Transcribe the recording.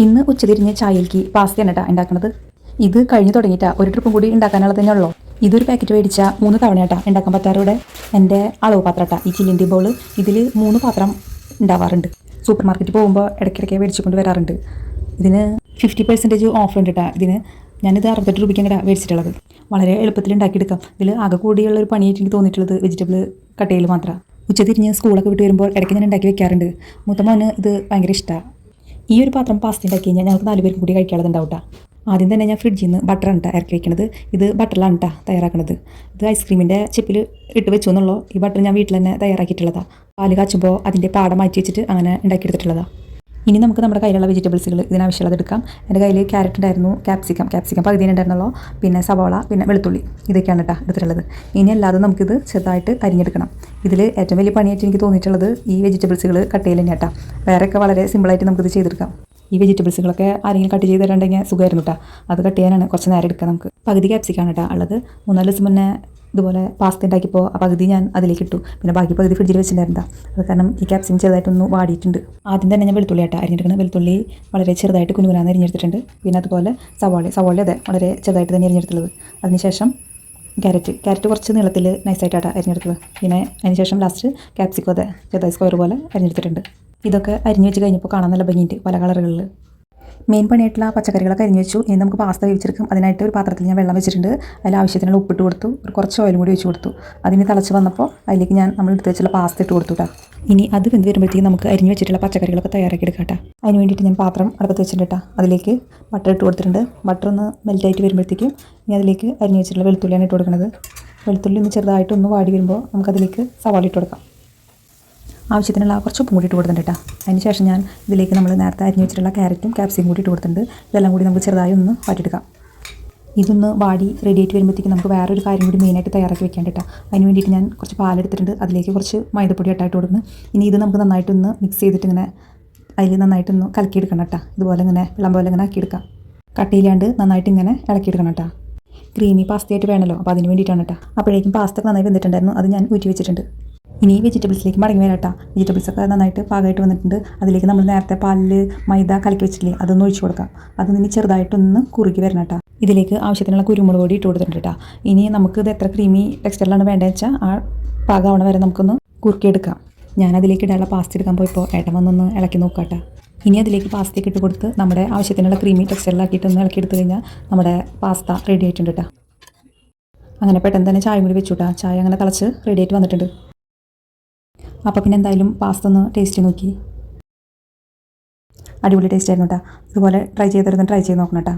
ഇന്ന് ഉച്ചതിരിഞ്ഞ് ചായയിലേക്ക് പാസ്തയാണ് കേട്ടോ ഉണ്ടാക്കുന്നത്. ഇത് കഴിഞ്ഞ് തുടങ്ങിയിട്ടാ ഒരു ട്രിപ്പും കൂടി ഉണ്ടാക്കാനുള്ളത് തന്നെ ഉള്ളൂ. ഇതൊരു പാക്കറ്റ് മേടിച്ച 3 തവണയാട്ടാ ഉണ്ടാക്കാൻ പറ്റാറുടെ. എൻ്റെ അളവ് പാത്രം കേട്ടോ ഈ ചില്ലിൻ്റെ ബോൾ. ഇതിൽ 3 പാത്രം ഉണ്ടാവാറുണ്ട്. സൂപ്പർ മാർക്കറ്റിൽ പോകുമ്പോൾ ഇടയ്ക്കിടയ്ക്ക് മേടിച്ചുകൊണ്ട് വരാറുണ്ട്. ഇതിന് 50% ഓഫ് ഉണ്ട് കേട്ടോ. ഞാനിത് 68 രൂപയ്ക്കാണ് കേട്ടോ മേടിച്ചിട്ടുള്ളത്. വളരെ എളുപ്പത്തിൽ ഉണ്ടാക്കിയെടുക്കാം. ഇതിൽ ആകെ കൂടിയുള്ള ഒരു പണിയായിട്ട് എനിക്ക് തോന്നിയിട്ടുള്ളത് വെജിറ്റബിൾ കട്ട് ചെയ്യൽ മാത്രമാണ്. ഉച്ചതിരിഞ്ഞ് സ്കൂളൊക്കെ വിട്ട് വരുമ്പോൾ ഇടയ്ക്ക് ഞാൻ ഉണ്ടാക്കി വെക്കാറുണ്ട്. മൂത്തമ്മോന് ഇത് ഭയങ്കര ഇഷ്ടമാണ്. ഈ ഒരു പാത്രം പാസ്ത ഉണ്ടാക്കി കഴിഞ്ഞാൽ ഞങ്ങൾക്ക് 4 പേർക്കും കൂടി കഴിക്കാനുള്ളതുണ്ടാവും കേട്ടോ. ആദ്യം തന്നെ ഞാൻ ഫ്രിഡ്ജിൽ നിന്ന് ബട്ടറാണ് കേട്ടോ ഇറക്കി വെക്കുന്നത്. ഇത് ബട്ടറിലാണ് കേട്ടോ തയ്യാറാക്കുന്നത്. ഇത് ഐസ്ക്രീമിൻ്റെ ചിപ്പിൽ ഇട്ട് വെച്ചു എന്നുള്ളൂ. ഈ ബട്ടർ ഞാൻ വീട്ടിൽ തന്നെ തയ്യാറാക്കിയിട്ടുള്ളതാണ്. പാല് കാച്ചുമ്പോൾ അതിൻ്റെ പാട മാറ്റി വെച്ചിട്ട് അങ്ങനെ ഉണ്ടാക്കിയെടുത്തിട്ടുള്ളതാണ്. ഇനി നമുക്ക് നമ്മുടെ കയ്യിലുള്ള വെജിറ്റബിൾസുകൾ ഇതിനാവശ്യമുള്ളത് എടുക്കാം. എൻ്റെ കയ്യിൽ ക്യാരറ്റ് ഉണ്ടായിരുന്നു, ക്യാപ്സിക്കം പകുതി ഉണ്ടായിരുന്നുള്ളൂ, പിന്നെ സവാള, പിന്നെ വെളുത്തുള്ളി, ഇതൊക്കെയാണ് കേട്ടോ എടുത്തിട്ടുള്ളത്. ഇനി അല്ലാതെ നമുക്കിത് ചെറുതായിട്ട് അരിഞ്ഞെടുക്കണം. ഇതിൽ ഏറ്റവും വലിയ പണിയായിട്ട് എനിക്ക് തോന്നിയിട്ടുള്ളത് ഈ വെജിറ്റബിൾസുകൾ കട്ട് ചെയ്യൽ തന്നെ കേട്ടോ. വേറെയൊക്കെ വളരെ സിമ്പിളായിട്ട് നമുക്കിത് ചെയ്തെടുക്കാം. ഈ വെജിറ്റബിൾസുകളൊക്കെ ആരെങ്കിലും കട്ട് ചെയ്ത് തരണ്ടെങ്കിൽ സുഖമായിരുന്നു കേട്ടോ. അത് കട്ട് ചെയ്യാനാണ് കുറച്ച് നേരം എടുക്കുക നമുക്ക്. പകുതി ക്യാപ്സിക്കാണ് കേട്ടോ ഉള്ളത്. 3-4 ദിവസം മുന്നേ ഇതുപോലെ പാസ്ത ഉണ്ടാക്കിയപ്പോൾ ആ പകുതി ഞാൻ അതിലേക്ക് ഇട്ടു. പിന്നെ ബാക്കി പകുതി ഫ്രിഡ്ജിൽ വെച്ചിട്ടുണ്ടായിരുന്നതാണ്. അത് കാരണം ഈ ക്യാപ്സിക്കം ചെറുതായിട്ടൊന്ന് വാടിയിട്ടുണ്ട്. ആദ്യം തന്നെ ഞാൻ വെളുത്തുള്ളി ആയിട്ട് അരിഞ്ഞെടുക്കണം. വെളുത്തുള്ളി വളരെ ചെറുതായിട്ട് കുനുകുനാന്ന് അരിഞ്ഞെടുത്തിട്ടുണ്ട്. പിന്നെ അതുപോലെ സവാള അതെ വളരെ ചെറുതായിട്ട് തന്നെ അരിഞ്ഞെടുത്തുള്ളത്. അതിനുശേഷം ക്യാരറ്റ് കുറച്ച് നീളത്തിൽ നൈസായിട്ടാണ് അരിഞ്ഞെടുത്തത്. പിന്നെ അതിനുശേഷം ലാസ്റ്റ് ക്യാപ്സിക്കം അതെ ചെറുതായി സ്ക്വയർ പോലെ അരിഞ്ഞെടുത്തിട്ടുണ്ട്. ഇതൊക്കെ അരിഞ്ഞ് വെച്ച് കഴിഞ്ഞപ്പോൾ കാണാൻ നല്ല ഭംഗിയുണ്ട് പല കളറുകളിൽ. മെയിൻ പണിയായിട്ടുള്ള പച്ചക്കറികളൊക്കെ അരിഞ്ഞ് വെച്ചു. ഇനി നമുക്ക് പാസ്ത വേവിച്ചെടുക്കും. അതിനായിട്ട് ഒരു പാത്രത്തിൽ ഞാൻ വെള്ളം വെച്ചിട്ടുണ്ട്. അതിൽ ആവശ്യത്തിനുള്ള ഉപ്പിട്ട് കൊടുത്തു. കുറച്ച് ഓയിലും കൂടി വെച്ച് കൊടുത്തു. അതിന് തിളച്ച് വന്നപ്പോൾ അതിലേക്ക് നമ്മൾ എടുത്ത് വെച്ചുള്ള പാസ്ത ഇട്ട് കൊടുത്തു കേട്ടോ. ഇനി അത് വെന്ത് വരുമ്പോഴത്തേക്കും നമുക്ക് അരിഞ്ഞ് വെച്ചിട്ടുള്ള പച്ചക്കറികളൊക്കെ തയ്യാറാക്കി എടുക്കാം കേട്ടോ. അതിന് വേണ്ടിയിട്ട് ഞാൻ പാത്രം അടുപ്പത്ത് വെച്ചിട്ടുണ്ട് കേട്ടോ. അതിലേക്ക് ബട്ടർ ഇട്ട് കൊടുത്തിട്ടുണ്ട്. ബട്ടർ ഒന്ന് മെൽറ്റായിട്ട് വരുമ്പോഴത്തേക്കും ഇനി അതിലേക്ക് അരിഞ്ഞ് വെച്ചിട്ടുള്ള വെളുത്തുള്ളിയാണ് ഇട്ട് കൊടുക്കുന്നത്. വെളുത്തുള്ളി ഒന്ന് ചെറുതായിട്ടൊന്ന് വാടി വരുമ്പോൾ നമുക്കതിലേക്ക് സവാള ഇട്ട് കൊടുക്കാം. ആവശ്യത്തിനുള്ള കുറച്ച് ഉപ്പും കൂടി ഇട്ട് കൊടുത്തിട്ടുണ്ട് കേട്ടോ. അതിന് ശേഷം ഞാൻ ഇതിലേക്ക് നമ്മൾ നേരത്തെ അരിഞ്ഞ് വെച്ചിട്ടുള്ള ക്യാരറ്റും ക്യാപ്സിക്കും കൂടി ഇട്ട് കൊടുത്തിട്ടുണ്ട്. ഇതെല്ലാം കൂടി നമുക്ക് ചെറുതായി ഒന്ന് വാട്ടിയെടുക്കാം. ഇതൊന്ന് വാടി റെഡി ആയിട്ട് വരുമ്പോഴത്തേക്കും നമുക്ക് വേറൊരു കാര്യം കൂടി മെയിനായിട്ട് തയ്യാറാക്കി വെക്കാൻ കേട്ടോ. അതിന് വേണ്ടിയിട്ട് ഞാൻ കുറച്ച് പാലെടുത്തിട്ടുണ്ട്. അതിലേക്ക് കുറച്ച് മൈദപ്പൊടി ഇട്ടായിട്ട് കൊടുക്കുന്നു. ഇനി ഇത് നമുക്ക് നന്നായിട്ടൊന്ന് മിക്സ് ചെയ്തിട്ട് ഇങ്ങനെ അതിൽ നന്നായിട്ടൊന്ന് കലക്കിയെടുക്കണം കേട്ടോ. ഇതുപോലെ ഇങ്ങനെ വെള്ളം പോലെ ഇങ്ങനെ ആക്കിയെടുക്കാം. കട്ടിയില്ലാണ്ട് നന്നായിട്ട് ഇങ്ങനെ ഇളക്കിയെടുക്കണം കേട്ടോ. ക്രീമി പാസ്തയായിട്ട് വേണമല്ലോ, അപ്പോൾ അതിന് വേണ്ടിയിട്ടാണ് കേട്ടോ. അപ്പോഴേക്കും പാസ്ത നന്നായി വെന്തിട്ടുണ്ടായിരുന്നു. അത് ഞാൻ ഊറ്റി വെച്ചിട്ടുണ്ട്. ഇനി വെജിറ്റബിൾസിലേക്ക് മടങ്ങി വരാം കേട്ടോ. വെജിറ്റബിൾസൊക്കെ നന്നായിട്ട് പാകമായിട്ട് വന്നിട്ടുണ്ട്. അതിലേക്ക് നമ്മൾ നേരത്തെ പാലിൽ മൈദ കലക്കി വെച്ചിട്ടില്ലേ അതൊന്ന് ഒഴിച്ചു കൊടുക്കാം. അതൊന്ന് ചെറുതായിട്ടൊന്ന് കുറുകി വരണം കേട്ടോ. ഇതിലേക്ക് ആവശ്യത്തിനുള്ള കുരുമുളക് പൊടി ഇട്ട് കൊടുത്തിട്ടുണ്ട് കേട്ടോ. ഇനി നമുക്ക് ഇത് എത്ര ക്രീമി ടെക്സ്റ്ററിലാണ് വേണ്ടതെന്ന് വെച്ചാൽ ആ പാകമാവണ വരെ നമുക്കൊന്ന് കുറുക്കിയെടുക്കാം. ഞാൻ അതിലേക്ക് ഇടാനുള്ള പാസ്ത എടുക്കാൻ പോയപ്പോൾ ഏട്ടൻ വന്നൊന്ന് ഇളക്കി നോക്കാം കേട്ടോ. ഇനി അതിലേക്ക് പാസ്തയ്ക്ക് ഇട്ട് കൊടുത്ത് നമ്മുടെ ആവശ്യത്തിനുള്ള ക്രീമി ടെക്സ്റ്ററിലാക്കിയിട്ടൊന്ന് ഇളക്കിയെടുത്ത് കഴിഞ്ഞാൽ നമ്മുടെ പാസ്ത റെഡി ആയിട്ടുണ്ട് കേട്ടോ. അങ്ങനെ പെട്ടെന്ന് തന്നെ ചായ കൂടി വെച്ചു കേട്ടോ. ചായ അങ്ങനെ തിളച്ച് റെഡി ആയിട്ട് വന്നിട്ടുണ്ട്. അപ്പോൾ പിന്നെ എന്തായാലും പാസ്ത ഒന്ന് ടേസ്റ്റ് നോക്കി. അടിപൊളി ടേസ്റ്റ് ആയിരുന്നു കേട്ടോ. ഇതുപോലെ ട്രൈ ചെയ്ത് നോക്കണം കേട്ടോ.